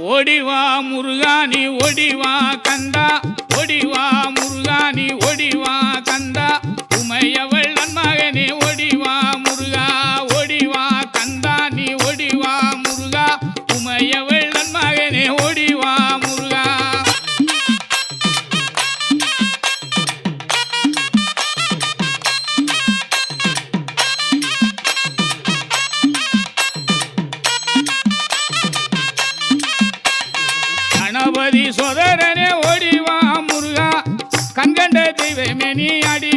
ஓடிவா முருகானி ஓடிவா கந்தா ஓடிவா முருகானி ஓடிவா கந்தா உமையவள் நன்மகனே ஓடிவா முருகா ஓடிவா கந்தா நீ ஓடிவா முருகா உமையவள் நன்மகனே ஓடிவா முருகா கணபதி சோதரனே ஓடிவா முருகா கண்கண்ட தெய்வமே நீ அடி